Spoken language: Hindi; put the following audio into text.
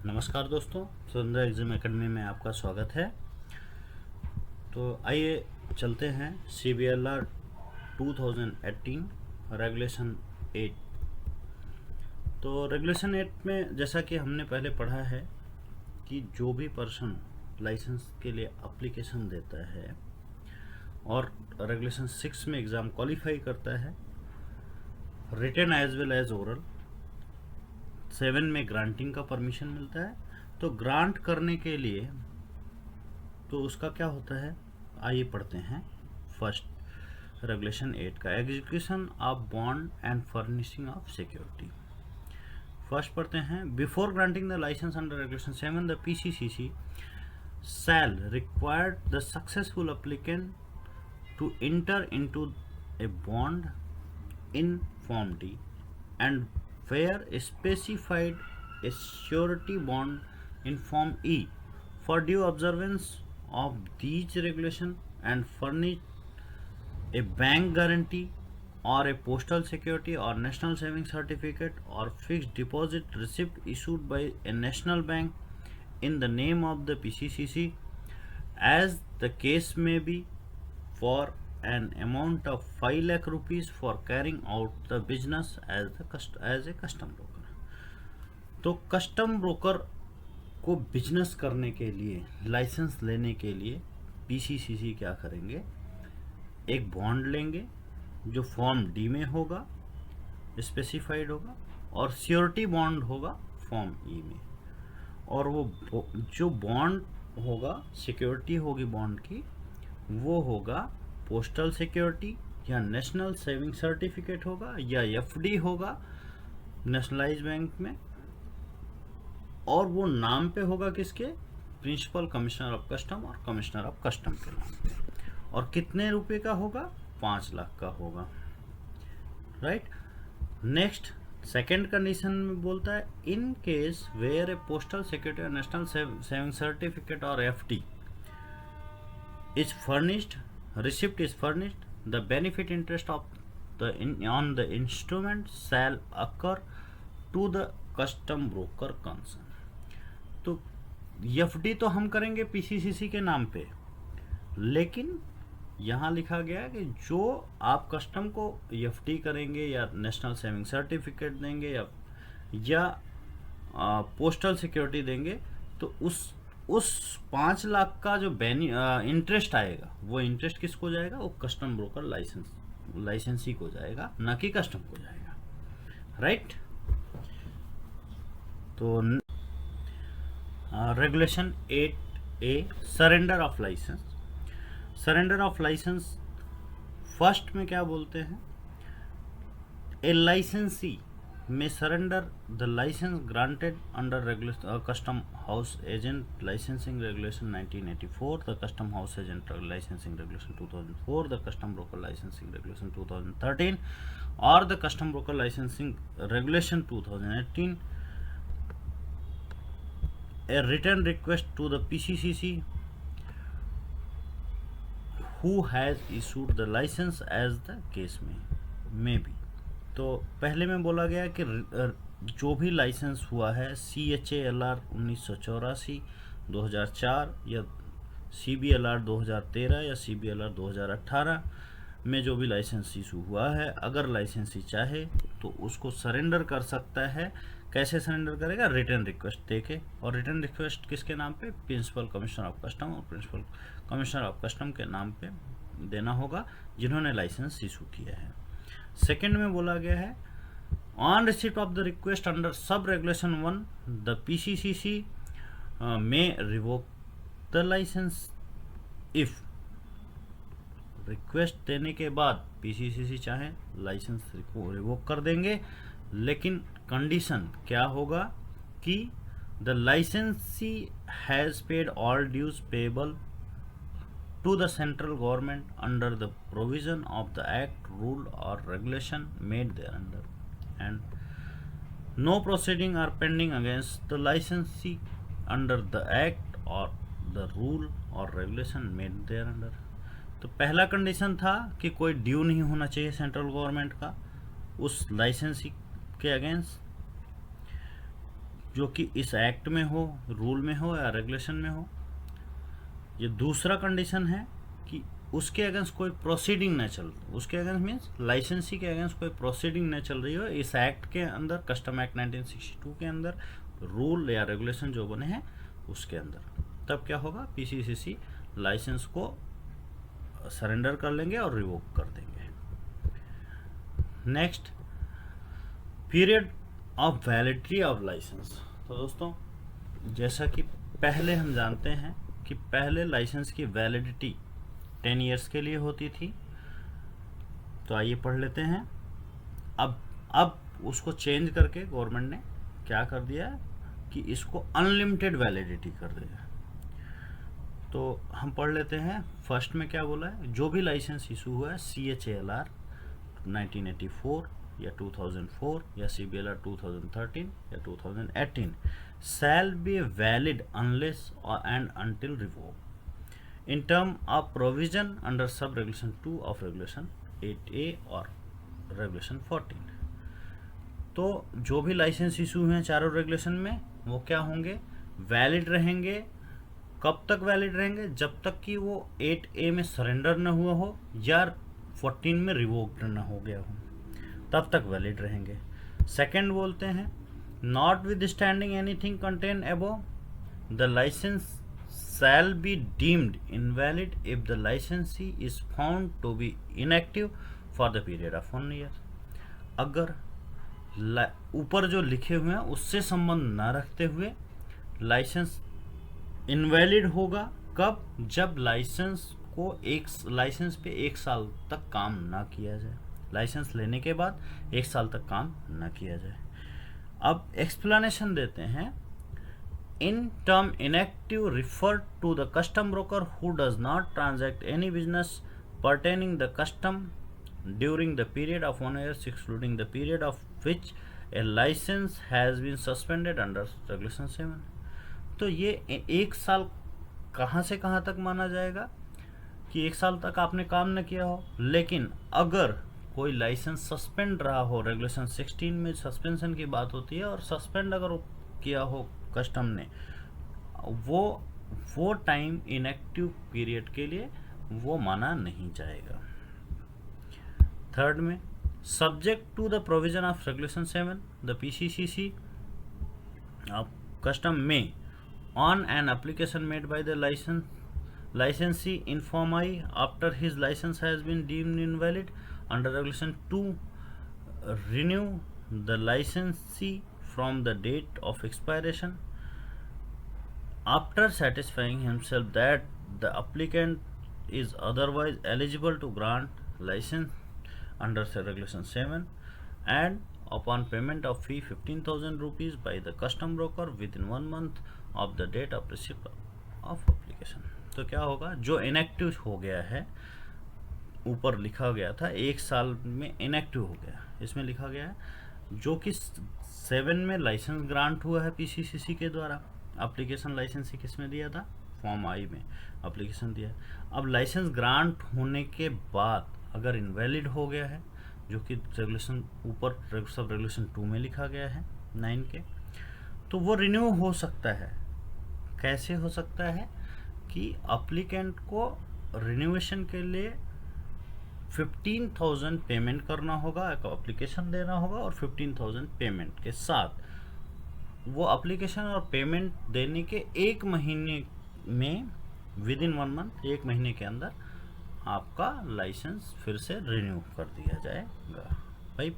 नमस्कार दोस्तों, सुंदर एग्जाम एकेडमी में आपका स्वागत है। तो आइए चलते हैं CBLR 2018 रेगुलेशन 8। तो रेगुलेशन 8 में जैसा कि हमने पहले पढ़ा है कि जो भी पर्सन लाइसेंस के लिए एप्लीकेशन देता है और रेगुलेशन 6 में एग्ज़ाम क्वालिफाई करता है, written as well as oral, 7 में ग्रांटिंग का परमिशन मिलता है। तो ग्रांट करने के लिए तो उसका क्या होता है, आइए पढ़ते हैं। फर्स्ट रेगुलेशन 8 का execution of bond and furnishing of security. First पढ़ते हैं, before granting the licence under regulation 7 the PCCC shall require the successful applicant to enter into a bond in Form D and where specified a surety bond in Form E for due observance of these regulations and furnish a bank guarantee or a postal security or national saving certificate or fixed deposit receipt issued by a national bank in the name of the PCCC as the case may be for an amount of 5 lakh rupees for carrying out the business as a custom broker। तो कस्टम ब्रोकर को बिजनेस करने के लिए, लाइसेंस लेने के लिए PCCC क्या करेंगे, एक बॉन्ड लेंगे जो फॉर्म डी में होगा, स्पेसिफाइड होगा, और श्योरिटी बॉन्ड होगा फॉर्म ई में। और वो जो बॉन्ड होगा, सिक्योरिटी होगी बॉन्ड की, वो होगा पोस्टल सिक्योरिटी या नेशनल सेविंग सर्टिफिकेट होगा या FD होगा नेशनलाइज बैंक में, और वो नाम पे होगा किसके, प्रिंसिपल कमिश्नर ऑफ कस्टम और कमिश्नर ऑफ कस्टम के नाम पे। और कितने रुपए का होगा, 5 लाख का होगा। राइट। नेक्स्ट सेकेंड कंडीशन में बोलता है, in case where a postal security और नेशनल सेविंग सर्टिफिकेट और FD is furnished, receipt is furnished, the benefit interest of on the instrument shall occur to the custom broker concerned। तो FD तो हम करेंगे PCCC के नाम पे, लेकिन यहाँ लिखा गया है कि जो आप कस्टम को FD करेंगे या नेशनल सेविंग सर्टिफिकेट देंगे या पोस्टल सिक्योरिटी देंगे, तो उस 5 लाख का जो इंटरेस्ट आएगा, वो इंटरेस्ट किसको जाएगा, वो कस्टम ब्रोकर लाइसेंसी को जाएगा, ना कि कस्टम को जाएगा। राइट। तो regulation 8A surrender of licence. Surrender of licence first में क्या बोलते हैं, a licensee may surrender the licence granted under custom house agent licensing regulation 1984, the custom house agent licensing regulation 2004, the custom broker licensing regulation 2013 और the custom broker licensing regulation 2018। A written request to the PCCC who has issued the license as the case may be। तो पहले में बोला गया कि जो भी लाइसेंस हुआ है CHALR 1984, 2004 या CBLR 2013 या CBLR 2018 में जो भी लाइसेंस इशू हुआ है, अगर लाइसेंसी चाहे तो उसको सरेंडर कर सकता है। कैसे सरेंडर करेगा, रिटर्न रिक्वेस्ट देके। और रिटर्न रिक्वेस्ट किसके नाम पे, प्रिंसिपल कमिश्नर ऑफ कस्टम और प्रिंसिपल कमिश्नर ऑफ कस्टम के नाम पे देना होगा, जिन्होंने लाइसेंस इशू किया है। सेकंड में बोला गया है, on receipt of the request under sub regulation 1 the PCCC may revoke the licence if. Request देने के बाद PCCC चाहे लाइसेंस को रिवोक कर देंगे, लेकिन कंडीशन क्या होगा कि the licensee has paid all dues payable to the central government under the provision of the act, rule और regulation made thereunder and no proceeding are pending against the licensee under the act और द रूल और रेगुलेशन मेड देयर अंडर। तो पहला कंडीशन था कि कोई ड्यू नहीं होना चाहिए सेंट्रल गवर्नमेंट का उस लाइसेंसी के अगेंस्ट। जो कि इस एक्ट में हो, रूल में हो या रेगुलेशन में हो। ये दूसरा कंडीशन है कि उसके अगेंस्ट कोई प्रोसीडिंग न चल, उसके अगेंस्ट मीन्स लाइसेंसी के अगेंस्ट कोई प्रोसीडिंग न चल रही हो इस एक्ट के अंदर, कस्टम एक्ट 1962 के अंदर, रूल या रेगुलेशन जो बने हैं उसके अंदर। तब क्या होगा, पीसीसीसी लाइसेंस को सरेंडर कर लेंगे और रिवोक कर देंगे। Next, period of validity of licence. तो दोस्तों, जैसा कि पहले हम जानते हैं कि पहले लाइसेंस की वैलिडिटी 10 ईयर्स के लिए होती थी। तो आइए पढ़ लेते हैं। अब उसको चेंज करके गवर्नमेंट ने क्या कर दिया कि इसको अनलिमिटेड वैलिडिटी कर दिया। तो हम पढ़ लेते हैं। फर्स्ट में क्या बोला है, जो भी लाइसेंस इशू हुआ है CHALR 1984 या 2004 या CBLR 2013 या 2018 shall be valid unless and until revoked in term of provision under sub regulation 2 of regulation 8A और regulation 14। तो जो भी लाइसेंस इशू हैं चारों रेगुलेशन में वो क्या होंगे, वैलिड रहेंगे। कब तक वैलिड रहेंगे, जब तक कि वो 8A में सरेंडर न हुआ हो या 14 में रिवोक्ड न हो गया हो, तब तक वैलिड रहेंगे। सेकंड बोलते हैं, notwithstanding anything contain above the licence shall be deemed invalid if the licensee is found to be inactive for the period of 1 year. अगर ऊपर जो लिखे हुए हैं उससे संबंध न रखते हुए लाइसेंस इनवैलिड होगा, कब, जब लाइसेंस पे 1 साल तक काम ना किया जाए, लाइसेंस लेने के बाद 1 साल तक काम ना किया जाए। अब एक्सप्लेनेशन देते हैं। In term inactive refer to the custom broker who does not transact any business pertaining the custom during the period of 1 year excluding the period of which a license has been suspended under regulation 7। तो ये 1 साल कहाँ से कहाँ तक माना जाएगा कि 1 साल तक आपने काम न किया हो, लेकिन अगर कोई लाइसेंस सस्पेंड रहा हो, रेगुलेशन 16 में सस्पेंशन की बात होती है, और सस्पेंड अगर किया हो कस्टम ने, वो टाइम इनएक्टिव पीरियड के लिए वो माना नहीं जाएगा। थर्ड में, subject to the provision of regulation 7 the PCCC of custom may on an application made by the licensee inform I after his license has been deemed invalid under regulation 2 renew the licensee from the date of expiration after satisfying himself that the applicant is otherwise eligible to grant license under regulation 7 and upon payment of fee 15,000 rupees by the custom broker within 1 month of the date of receipt of application। तो क्या होगा, जो इनएक्टिव हो गया है, ऊपर लिखा गया था 1 साल में इनएक्टिव हो गया, इसमें लिखा गया है जो कि 7 में लाइसेंस ग्रांट हुआ है PCCC के द्वारा। एप्लीकेशन लाइसेंस किस में दिया था, फॉर्म I में एप्लीकेशन दिया। अब लाइसेंस ग्रांट होने के बाद अगर इनवैलिड हो गया है, जो कि रेगुलेशन ऊपर सब रेगुलेशन 2 में लिखा गया है 9 के, तो वो रिन्यू हो सकता है। कैसे हो सकता है कि एप्लीकेंट को रिन्यूएशन के लिए 15,000 पेमेंट करना होगा, एक एप्लीकेशन देना होगा, और 15,000 पेमेंट के साथ वो एप्लीकेशन और पेमेंट देने के 1 महीने में, विद इन 1 मंथ, 1 महीने के अंदर आपका लाइसेंस फिर से रिन्यू कर दिया जाएगा भाई।